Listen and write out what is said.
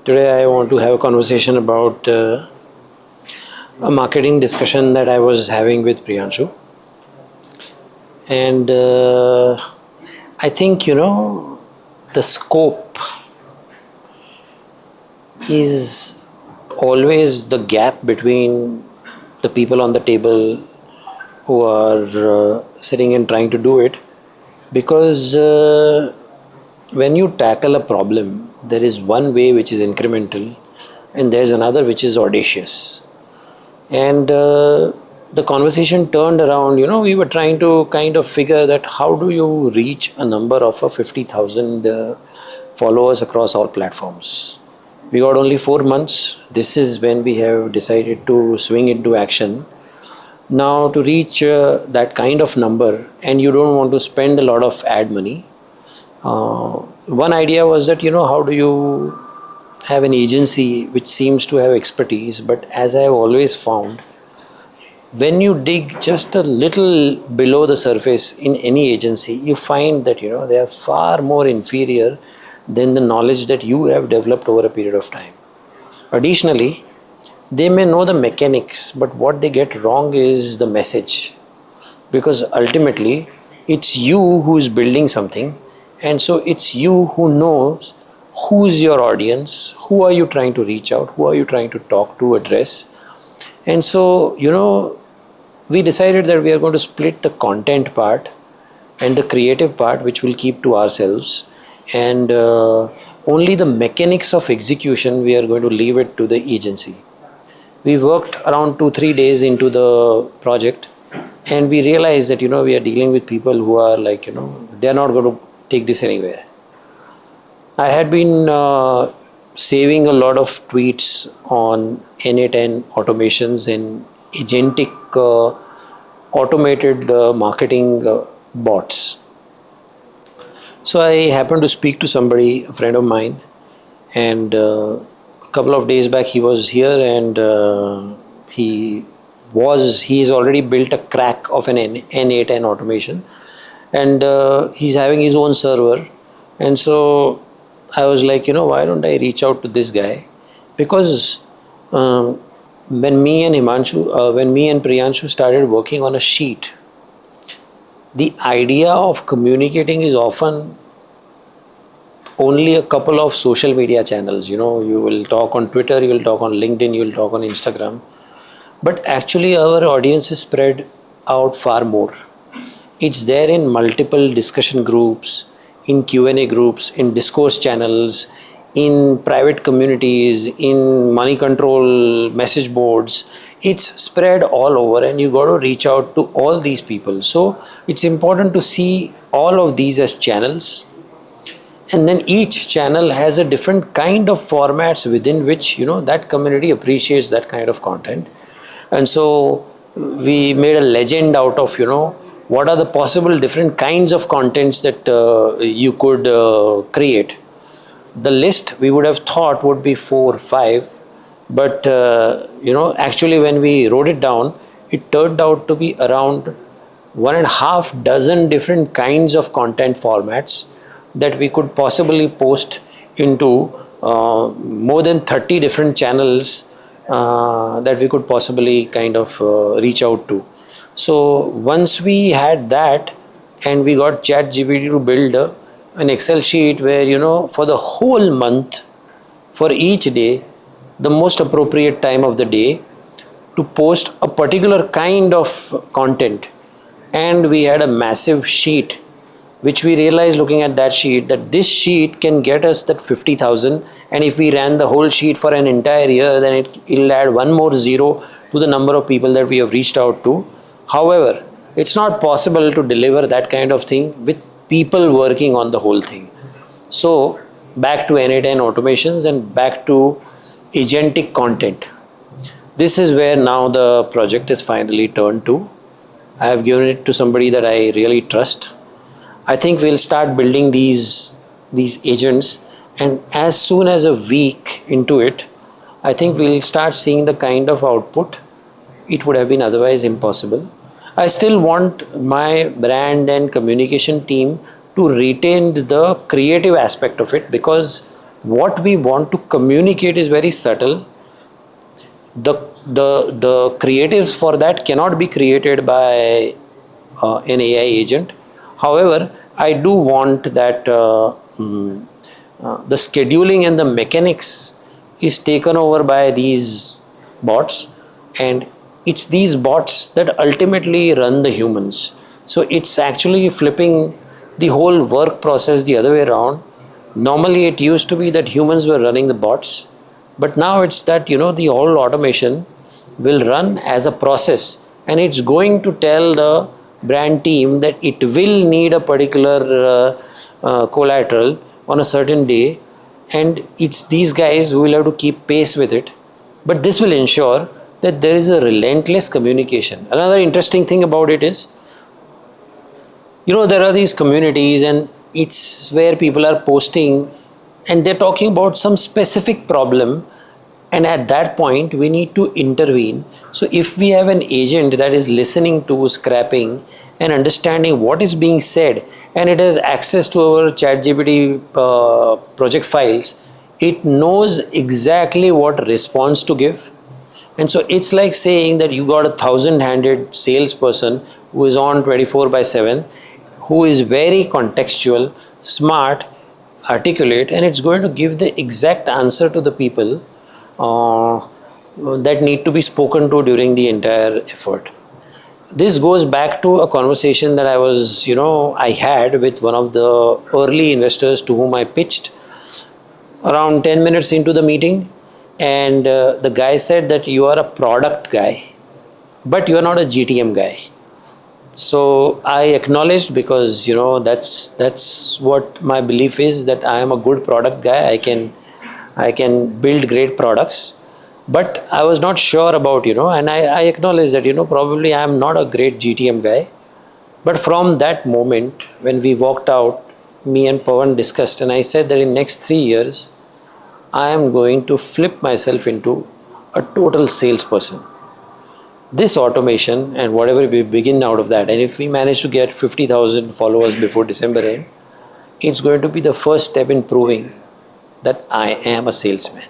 Today I want to have a conversation about a marketing discussion that I was having with Priyanshu. And I think, the scope is always the gap between the people on the table who are sitting and trying to do it. Because when you tackle a problem, there is one way which is incremental, and there's another which is audacious. And the conversation turned around, we were trying to kind of figure that how do you reach a number of 50,000 followers across all platforms. We got only 4 months. This is when we have decided to swing into action. Now, to reach that kind of number, and you don't want to spend a lot of ad money, one idea was that, how do you have an agency which seems to have expertise, but as I have always found, when you dig just a little below the surface in any agency, you find that, they are far more inferior than the knowledge that you have developed over a period of time. Additionally, they may know the mechanics, but what they get wrong is the message. Because ultimately, it's you who is building something, and so it's you who knows who's your audience, who are you trying to reach out, who are you trying to talk to, address. And so, we decided that we are going to split the content part and the creative part, which we'll keep to ourselves. And only the mechanics of execution, we are going to leave it to the agency. We worked around 2-3 days into the project, and we realized that, we are dealing with people who are like, they are not going to take this anywhere. I had been saving a lot of tweets on N8N automations and agentic automated marketing bots. So I happened to speak to somebody, a friend of mine, and a couple of days back he was here, and he has already built a crack of an N8N automation, and he's having his own server. And so I was like, why don't I reach out to this guy? Because when me and Priyanshu started working on a sheet, the idea of communicating is often only a couple of social media channels. You will talk on Twitter, you will talk on LinkedIn, you will talk on Instagram. But actually our audience is spread out far more. It's there in multiple discussion groups, in Q&A groups, in discourse channels, in private communities, in money control message boards. It's spread all over, and you got to reach out to all these people. So it's important to see all of these as channels, and then each channel has a different kind of formats within which that community appreciates that kind of content. And so we made a legend out of what are the possible different kinds of contents that you could create. The list we would have thought would be 4 or 5, but actually when we wrote it down, it turned out to be around 1.5 dozen different kinds of content formats that we could possibly post into more than 30 different channels that we could possibly kind of reach out to. So once we had that, and we got ChatGPT to build an Excel sheet where, for the whole month, for each day, the most appropriate time of the day to post a particular kind of content. And we had a massive sheet, which we realized looking at that sheet, that this sheet can get us that 50,000. And if we ran the whole sheet for an entire year, then it'll add one more zero to the number of people that we have reached out to. However, it's not possible to deliver that kind of thing with people working on the whole thing. So back to N8N automations and back to agentic content. This is where now the project is finally turned to. I have given it to somebody that I really trust. I think we'll start building these agents, and as soon as a week into it, I think we'll start seeing the kind of output it would have been otherwise impossible. I still want my brand and communication team to retain the creative aspect of it, because what we want to communicate is very subtle. The creatives for that cannot be created by an AI agent. However, I do want that the scheduling and the mechanics is taken over by these bots, and it's these bots that ultimately run the humans. So it's actually flipping the whole work process the other way around. Normally it used to be that humans were running the bots, but now it's that, the whole automation will run as a process, and it's going to tell the brand team that it will need a particular collateral on a certain day, and it's these guys who will have to keep pace with it. But this will ensure that there is a relentless communication. Another interesting thing about it is, there are these communities, and it's where people are posting and they're talking about some specific problem, and at that point we need to intervene. So if we have an agent that is listening to scrapping and understanding what is being said, and it has access to our ChatGPT project files, it knows exactly what response to give. And so it's like saying that you got a 1,000-handed salesperson who is on 24/7, who is very contextual, smart, articulate, and it's going to give the exact answer to the people that need to be spoken to during the entire effort. This goes back to a conversation that I had with one of the early investors to whom I pitched around 10 minutes into the meeting. And the guy said that you are a product guy, but you are not a GTM guy. So I acknowledged, because that's what my belief is, that I am a good product guy. I can build great products, but I was not sure about, and I acknowledge that, probably I am not a great GTM guy. But from that moment when we walked out, me and Pawan discussed, and I said that in next 3 years I am going to flip myself into a total salesperson. This automation and whatever we begin out of that, and if we manage to get 50,000 followers before December end, it's going to be the first step in proving that I am a salesman.